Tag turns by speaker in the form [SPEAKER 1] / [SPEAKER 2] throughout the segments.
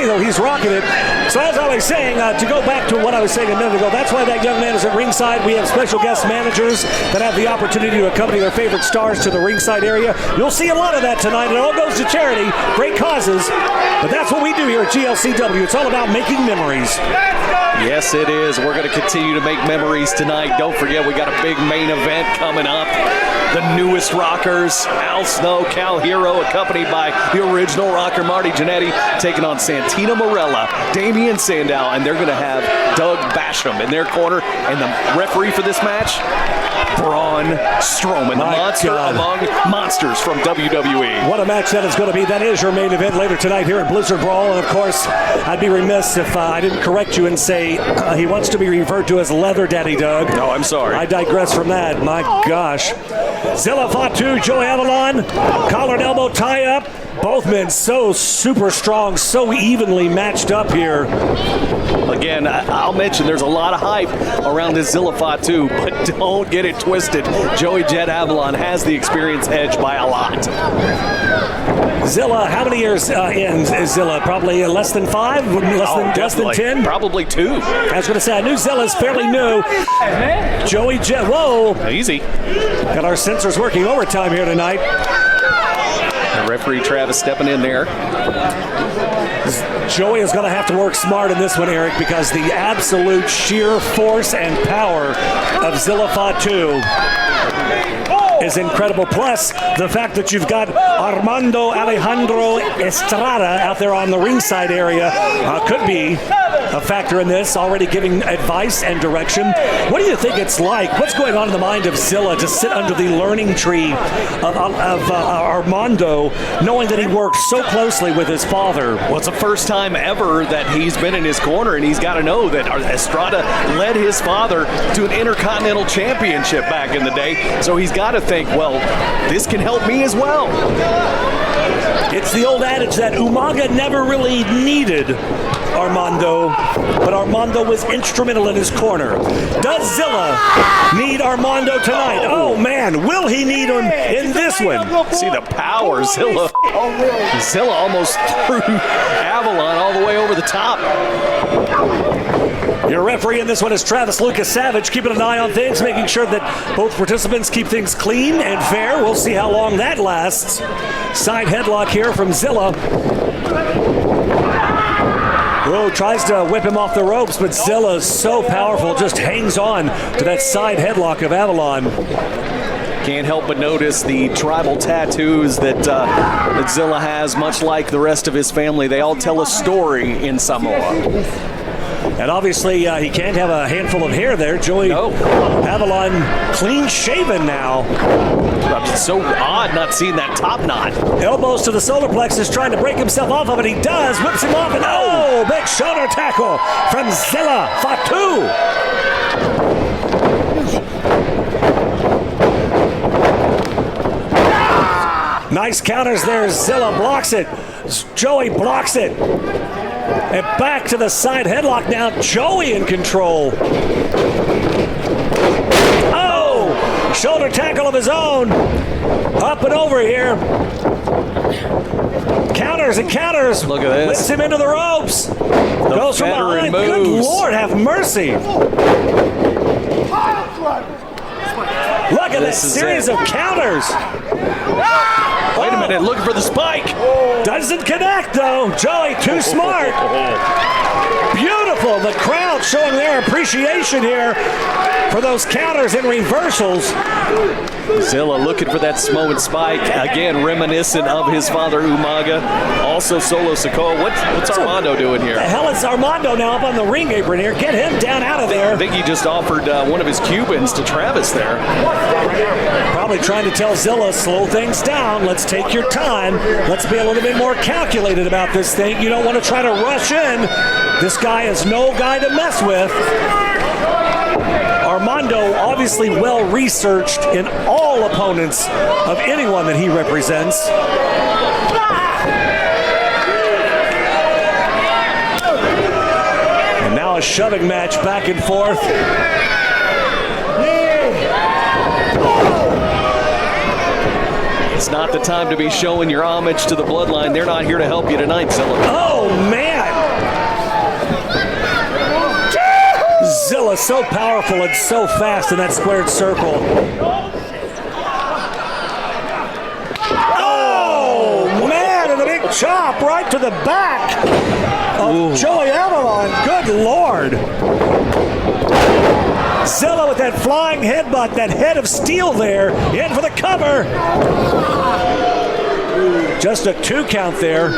[SPEAKER 1] He's rocking it. So as I was saying, to go back to what I was saying a minute ago, that's why that young man is at ringside. We have special guest managers that have the opportunity to accompany their favorite stars to the ringside area. You'll see a lot of that tonight. It all goes to charity, great causes. But that's what we do here at GLCW. It's all about making memories.
[SPEAKER 2] Yes, it is. We're going to continue to make memories tonight. Don't forget, we got a big main event coming up. The newest rockers, Al Snow, Cal Hero, accompanied by the original rocker, Marty Jannetty, taking on Santina Morella, Damian Sandow, and they're going to have Doug Basham in their corner. And the referee for this match, Braun Strowman, the monster among monsters from WWE.
[SPEAKER 1] What a match that is going to be. That is your main event later tonight here at Blizzard Brawl. And, of course, I'd be remiss if I didn't correct you and say he wants to be referred to as Leather Daddy Doug.
[SPEAKER 2] No, I'm sorry.
[SPEAKER 1] I digress from that. My gosh. Zilla Fatu, Joe Avalon, collar and elbow tie-up. Both men so super strong, so evenly matched up here.
[SPEAKER 2] Again, I'll mention there's a lot of hype around this Zilla Fatu, but don't get it twisted. Joey Jet Avalon has the experience edge by a lot.
[SPEAKER 1] Zilla, how many years in is Zilla? Probably less than 5? Less than 10?
[SPEAKER 2] Probably 2.
[SPEAKER 1] I was going to say, I knew Zilla's fairly new. Joey Jet, whoa.
[SPEAKER 2] Easy.
[SPEAKER 1] Got our sensors working overtime here tonight.
[SPEAKER 2] The referee Travis stepping in there.
[SPEAKER 1] Joey is going to have to work smart in this one, Eric, because the absolute sheer force and power of Zilla Fatu is incredible. Plus, the fact that you've got Armando Alejandro Estrada out there on the ringside area could be a factor in this, already giving advice and direction. What do you think it's like? What's going on in the mind of Zilla to sit under the learning tree of Armando, knowing that he worked so closely with his father?
[SPEAKER 2] Well, it's the first time ever that he's been in his corner, and he's got to know that Estrada led his father to an Intercontinental Championship back in the day, so he's got to think, well, this can help me as well.
[SPEAKER 1] It's the old adage that Umaga never really needed Armando, but Armando was instrumental in his corner. Does Zilla need Armando tonight? Oh man, will he need him in this one?
[SPEAKER 2] See the power, Zilla. Zilla almost threw Avalon all the way over the top.
[SPEAKER 1] Your referee in this one is Travis Lucas Savage, keeping an eye on things, making sure that both participants keep things clean and fair. We'll see how long that lasts. Side headlock here from Zilla. Whoa, tries to whip him off the ropes, but Zilla is so powerful, just hangs on to that side headlock of Avalon.
[SPEAKER 2] Can't help but notice the tribal tattoos that Zilla has, much like the rest of his family. They all tell a story in Samoa.
[SPEAKER 1] And obviously, he can't have a handful of hair there. Joey Avalon clean-shaven now.
[SPEAKER 2] It's so odd not seeing that top knot.
[SPEAKER 1] Elbows to the solar plexus, trying to break himself off of it. He does, whips him off, and big shoulder tackle from Zilla Fatu. Nice counters there. Zilla blocks it. Joey blocks it. And back to the side headlock now. Joey in control. Oh! Shoulder tackle of his own. Up and over here. Counters and counters.
[SPEAKER 2] Look at this.
[SPEAKER 1] Lifts him into the ropes. Goes from behind.
[SPEAKER 2] Moves.
[SPEAKER 1] Good Lord, have mercy. Look at this series of counters.
[SPEAKER 2] Wait a minute, looking for the spike.
[SPEAKER 1] Doesn't connect, though. Joey, too smart. Beautiful. The crowd showing their appreciation here for those counters and reversals.
[SPEAKER 2] Zilla looking for that Samoan spike. Again, reminiscent of his father, Umaga. Also, Solo Sikoa. What's Armando doing here?
[SPEAKER 1] The hell is Armando now up on the ring apron here? Get him down out of there.
[SPEAKER 2] I think he just offered one of his Cubans to Travis there.
[SPEAKER 1] Probably trying to tell Zilla, slow things down. Let's take your time. Let's be a little bit more calculated about this thing. You don't want to try to rush in. This guy is no guy to mess with. Armando obviously well researched in all opponents of anyone that he represents. And now a shoving match back and forth.
[SPEAKER 2] It's not the time to be showing your homage to the bloodline. They're not here to help you tonight, Zilla.
[SPEAKER 1] Oh, man. Zilla so powerful and so fast in that squared circle. Oh, man, and a big chop right to the back of Joey Avalon. Good Lord. Zilla with that flying headbutt, that head of steel there, in for the cover. Just a 2 count there.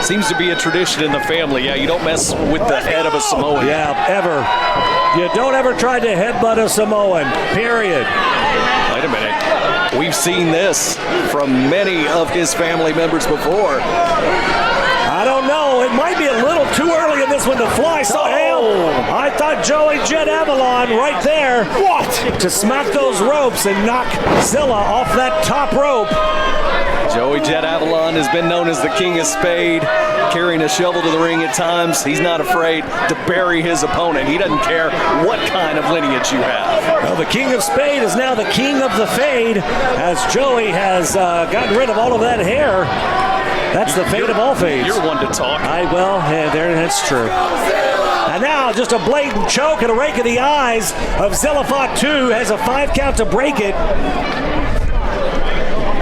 [SPEAKER 2] Seems to be a tradition in the family. Yeah, you don't mess with the head of a Samoan.
[SPEAKER 1] Yeah, ever. You don't ever try to headbutt a Samoan, period.
[SPEAKER 2] Wait a minute. We've seen this from many of his family members before.
[SPEAKER 1] I don't know. It might be a little too early in this one to fly. So, I thought Joey Jet Avalon right there. What? To smack those ropes and knock Zilla off that top rope.
[SPEAKER 2] Joey Jet Avalon has been known as the King of Spade, carrying a shovel to the ring at times. He's not afraid to bury his opponent. He doesn't care what kind of lineage you have.
[SPEAKER 1] Well, the King of Spade is now the King of the Fade, as Joey has gotten rid of all of that hair. That's the fate of all fades.
[SPEAKER 2] You're one to talk.
[SPEAKER 1] That's true. And now just a blatant choke and a rake of the eyes of Zilla Fatu. Has a 5 count to break it.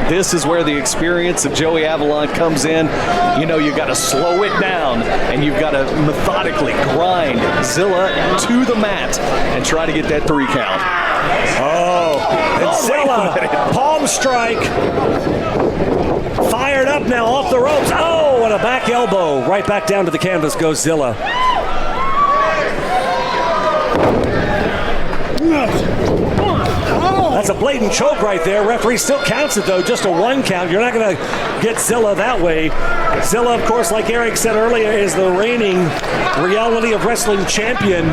[SPEAKER 2] This is where the experience of Joey Avalon comes in. You know, you got to slow it down, and you've got to methodically grind Zilla to the mat and try to get that 3 count.
[SPEAKER 1] And Zilla, palm strike. Fired up now off the ropes. Oh, and a back elbow. Right back down to the canvas goes Zilla. That's a blatant choke right there. Referee still counts it, though. Just a 1 count. You're not going to get Zilla that way. Zilla, of course, like Eric said earlier, is the reigning Reality of Wrestling champion.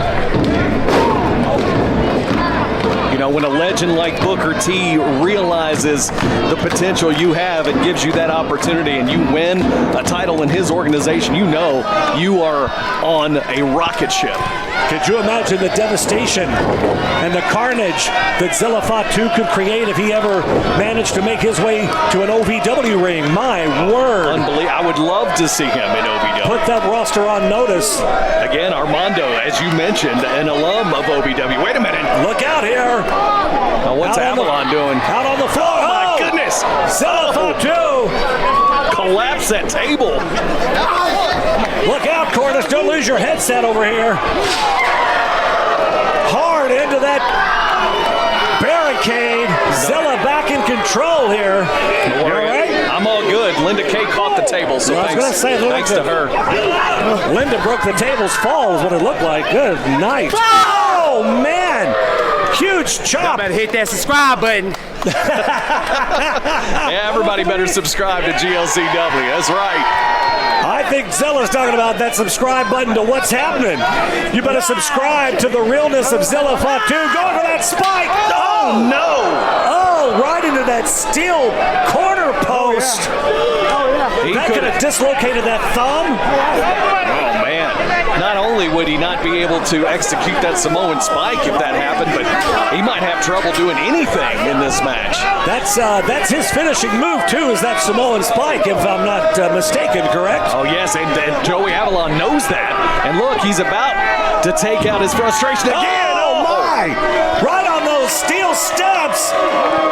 [SPEAKER 2] You know, when a legend like Booker T realizes the potential you have and gives you that opportunity and you win a title in his organization, you know you are on a rocket ship.
[SPEAKER 1] Could you imagine the devastation and the carnage that Zilla Fatu could create if he ever managed to make his way to an OVW ring? My word.
[SPEAKER 2] Unbelievable. I would love to see him in OVW.
[SPEAKER 1] Put that roster on notice.
[SPEAKER 2] Again, Armando, as you mentioned, an alum of OVW. Wait a minute.
[SPEAKER 1] Look out here.
[SPEAKER 2] What's Avalon doing?
[SPEAKER 1] Out on the floor.
[SPEAKER 2] Oh, my goodness.
[SPEAKER 1] Zilla Fatu.
[SPEAKER 2] Collapse that table.
[SPEAKER 1] Look out, Corliss. Don't lose your headset over here. Hard into that barricade. Zilla back in control here. You all right?
[SPEAKER 2] I'm all good. Linda Kay caught the table, so thanks to her.
[SPEAKER 1] Linda broke the table's fall is what it looked like. Good night. Oh, man. Huge chop.
[SPEAKER 3] Better hit that subscribe button.
[SPEAKER 2] Yeah, everybody better subscribe to GLCW. That's right.
[SPEAKER 1] I think Zilla's talking about that subscribe button to what's happening. You better subscribe to the realness of Zilla Fatu. Going for that spike.
[SPEAKER 2] Oh, no.
[SPEAKER 1] Oh, right into that steel corner post. That could have dislocated that thumb.
[SPEAKER 2] Oh, man. Not only would he not be able to execute that Samoan spike if that happened, but he might have trouble doing anything in this match.
[SPEAKER 1] That's his finishing move, too, is that Samoan spike, if I'm not mistaken, correct?
[SPEAKER 2] Oh, yes, and Joey Avalon knows that. And look, he's about to take out his frustration again.
[SPEAKER 1] Oh, my! Right on those steel steps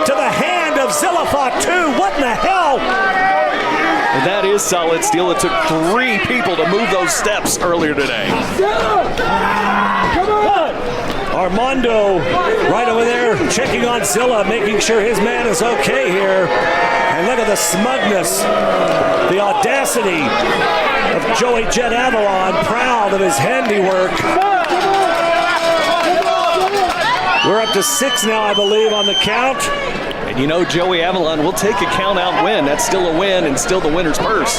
[SPEAKER 1] to the hand of Zilla Fatu. What in the hell?
[SPEAKER 2] And that is solid steel. It took 3 people to move those steps earlier today.
[SPEAKER 1] Armando right over there checking on Zilla, making sure his man is okay here. And look at the smugness, the audacity of Joey Jet Avalon, proud of his handiwork. We're up to 6 now, I believe, on the count.
[SPEAKER 2] And you know Joey Avalon will take a count-out win. That's still a win and still the winner's purse.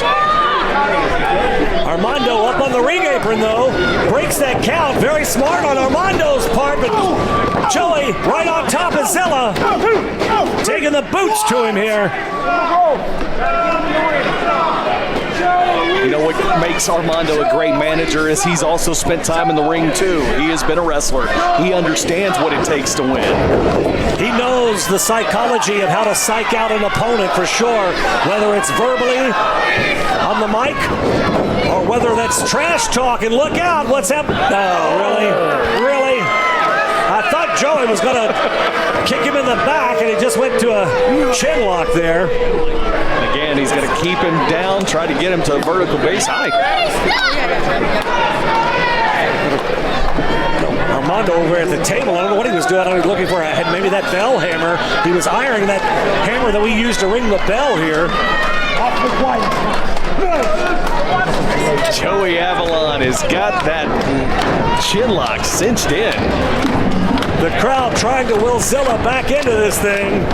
[SPEAKER 1] Armando up on the ring apron, though. Breaks that count. Very smart on Armando's part, but Joey right on top of Zilla. Taking the boots to him here.
[SPEAKER 2] You know what makes Armando a great manager is he's also spent time in the ring too. He has been a wrestler. He understands what it takes to win.
[SPEAKER 1] He knows the psychology of how to psych out an opponent for sure, whether it's verbally on the mic or whether that's trash talk. And look out, what's happening? Oh, really? I thought Joey was going to kick him in the back, and he just went to a chin lock there.
[SPEAKER 2] Again, he's going to keep him down, try to get him to a vertical base high.
[SPEAKER 1] Armando over at the table, I don't know what he was doing. I was looking for maybe that bell hammer. He was ironing that hammer that we used to ring the bell here.
[SPEAKER 2] Joey Avalon has got that chin lock cinched in.
[SPEAKER 1] The crowd trying to will Zilla back into this thing.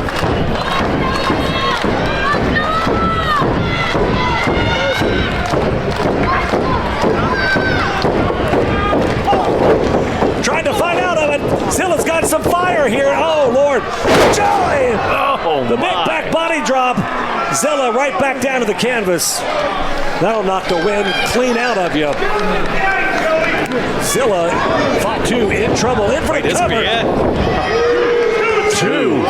[SPEAKER 1] Trying to find out of it. Zilla's got some fire here. Oh, Lord. Joey!
[SPEAKER 2] Oh,
[SPEAKER 1] the big back body drop. Zilla right back down to the canvas. That'll knock the wind clean out of you. Zilla, Fatu in trouble. In for the cover. Two.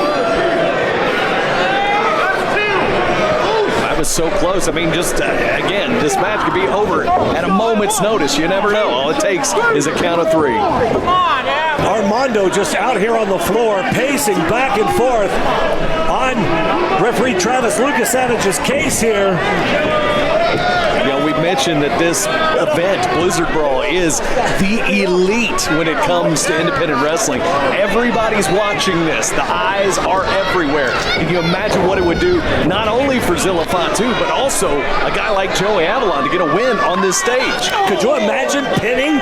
[SPEAKER 2] That was so close. I mean, just again, this match could be over at a moment's notice. You never know. All it takes is a count of three.
[SPEAKER 1] Armando just out here on the floor, pacing back and forth on referee Travis Lucas Savage's case here.
[SPEAKER 2] You know, we mentioned that this event, Blizzard Brawl, is the elite when it comes to independent wrestling. Everybody's watching this. The eyes are everywhere. Can you imagine what it would do not only for Zilla Fatu, but also a guy like Joey Avalon to get a win on this stage?
[SPEAKER 1] Could you imagine pinning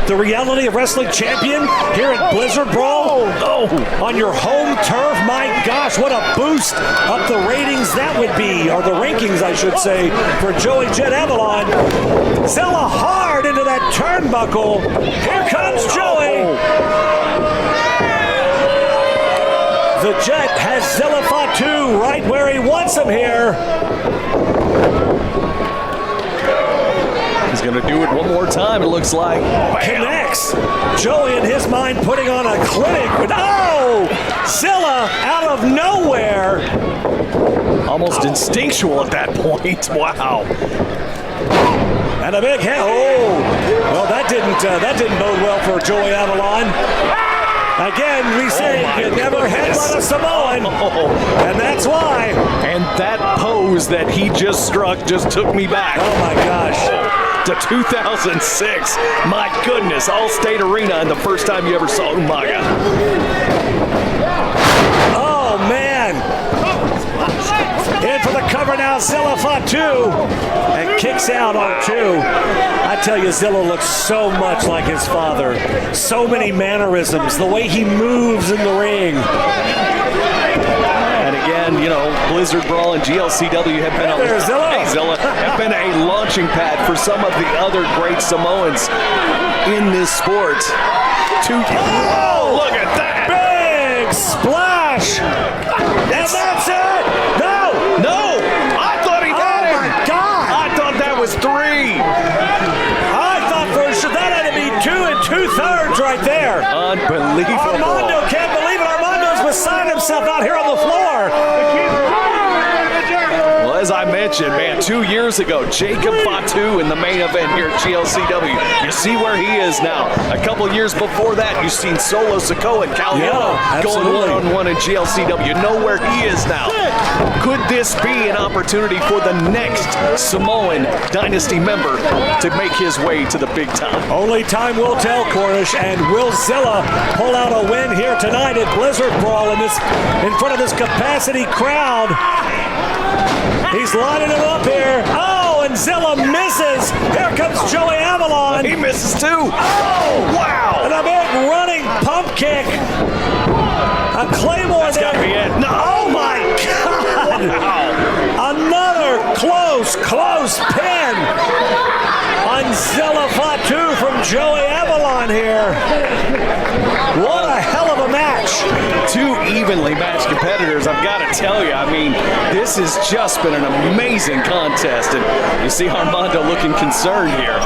[SPEAKER 1] the Reality of Wrestling champion here at Blizzard Brawl? On your home turf? My gosh, what a boost up the ratings that would be, or the rankings, I should say, for Joey Jet Avalon. Zilla hard into that turnbuckle. Here comes Joey. The Jet has Zilla Fatu right where he wants him here.
[SPEAKER 2] He's going to do it one more time, it looks like.
[SPEAKER 1] Connects. Joey, in his mind, putting on a clinic. Oh! Zilla out of nowhere.
[SPEAKER 2] Almost instinctual at that point. Wow.
[SPEAKER 1] And a big hit. Oh! Well, that didn't bode well for Joey Avalon. Again, we say you never headbutt a Samoan, and that's why.
[SPEAKER 2] And that pose that he just struck just took me back.
[SPEAKER 1] Oh my gosh.
[SPEAKER 2] To 2006. My goodness, All-State Arena, and the first time you ever saw Umaga.
[SPEAKER 1] Oh man. In for the cover now, Zilla Fatu, and kicks out on two. I tell you, Zilla looks so much like his father. So many mannerisms, the way he moves in the ring.
[SPEAKER 2] And again, you know, Blizzard Brawl and GLCW have been
[SPEAKER 1] Zilla
[SPEAKER 2] have been a launching pad for some of the other great Samoans in this sport.
[SPEAKER 1] Oh,
[SPEAKER 2] look at that!
[SPEAKER 1] Big splash! And that's it!
[SPEAKER 2] No! I thought he had him!
[SPEAKER 1] Oh my God!
[SPEAKER 2] I thought that was three!
[SPEAKER 1] I thought for sure that had to be 2 2/3 right there.
[SPEAKER 2] Unbelievable.
[SPEAKER 1] Armando can't believe it. Armando's beside himself out here on the floor.
[SPEAKER 2] Well, as I mentioned, man, 2 years ago, Jacob Fatu in the main event here at GLCW. You see where he is now. A couple years before that, you've seen Solo Sikoa and Caliano going one-on-one in GLCW. You know where he is now. Could this be an opportunity for the next Samoan Dynasty member to make his way to the big time?
[SPEAKER 1] Only time will tell, Cornish. And will Zilla pull out a win here tonight at Blizzard Brawl in front of this capacity crowd? He's lining him up here. Oh, and Zilla misses. Here comes Joey Avalon.
[SPEAKER 2] He misses too.
[SPEAKER 1] Oh,
[SPEAKER 2] wow.
[SPEAKER 1] And a big running pump kick. A Claymore there.
[SPEAKER 2] That's gotta be it. No.
[SPEAKER 1] Oh, my God. Wow. Another close pin on Zilla Fatu from Joey Avalon here. What a hell of a match.
[SPEAKER 2] two evenly matched competitors. I've got to tell you, I mean, this has just been an amazing contest. And you see Armando looking concerned here.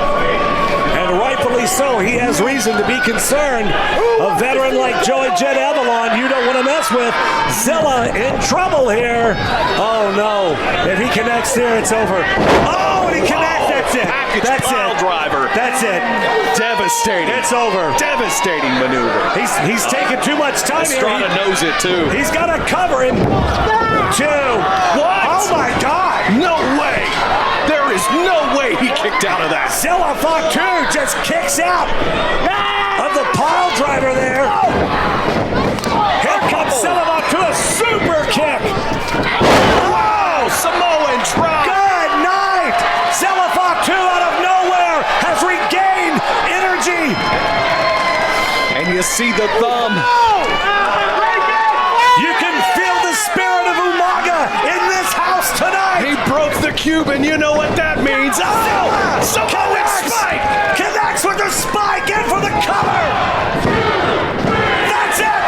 [SPEAKER 1] And rightfully so. He has reason to be concerned. A veteran like Joey Jet Avalon, you don't want to mess with. Zilla in trouble here. Oh, no. If he connects there, it's over. Oh, he connects. That's it. That's it.
[SPEAKER 2] Driver.
[SPEAKER 1] That's it.
[SPEAKER 2] Devastating.
[SPEAKER 1] It's over.
[SPEAKER 2] Devastating maneuver.
[SPEAKER 1] He's taking too much time here.
[SPEAKER 2] Estrada knows it, too.
[SPEAKER 1] He's got to cover him. 2.
[SPEAKER 2] What?
[SPEAKER 1] Oh, my God.
[SPEAKER 2] No way. There is no way he kicked out of that.
[SPEAKER 1] Zilla Fatu just kicks out of the pile driver there. Here comes Zilla Fatu, a super kick.
[SPEAKER 2] Wow, Samoan drop.
[SPEAKER 1] Good night. Zilla Fatu out of nowhere has regained energy.
[SPEAKER 2] And you see the thumb.
[SPEAKER 1] You can feel the spirit of Umaga in this house tonight.
[SPEAKER 2] He broke the cube, and you know what that means. Oh, Samoan spike.
[SPEAKER 1] Connects with the spike in for the cover. That's it.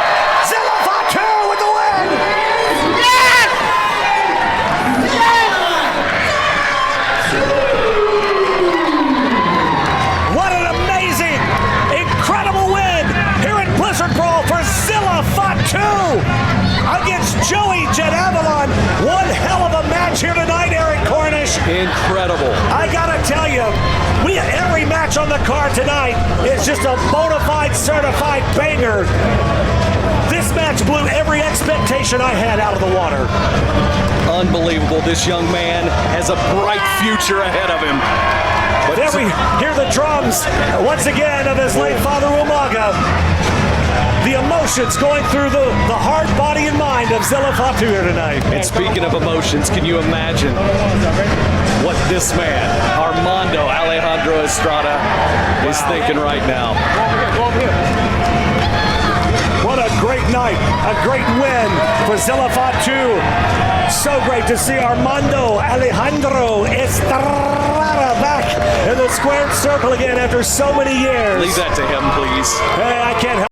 [SPEAKER 1] Zilla Fatu with the win. Yes! What an amazing, incredible win here in Blizzard Brawl for Zilla Fatu against Joey Jet Avalon. One hell of a match here tonight, Eric Cornish.
[SPEAKER 2] Incredible.
[SPEAKER 1] I gotta tell you, every match on the card tonight is just a bona fide, certified banger. This match blew every expectation I had out of the water.
[SPEAKER 2] Unbelievable. This young man has a bright future ahead of him. But
[SPEAKER 1] there we hear the drums once again of his late father Umaga. The emotions going through the heart, body, and mind of Zilla Fatu here tonight.
[SPEAKER 2] And speaking of emotions, can you imagine what this man, Armando Alejandro Estrada, is thinking right now?
[SPEAKER 1] What a great night, a great win for Zilla Fatu. So great to see Armando Alejandro Estrada back in the squared circle again after so many years.
[SPEAKER 2] Leave that to him, please.
[SPEAKER 1] Hey, I can't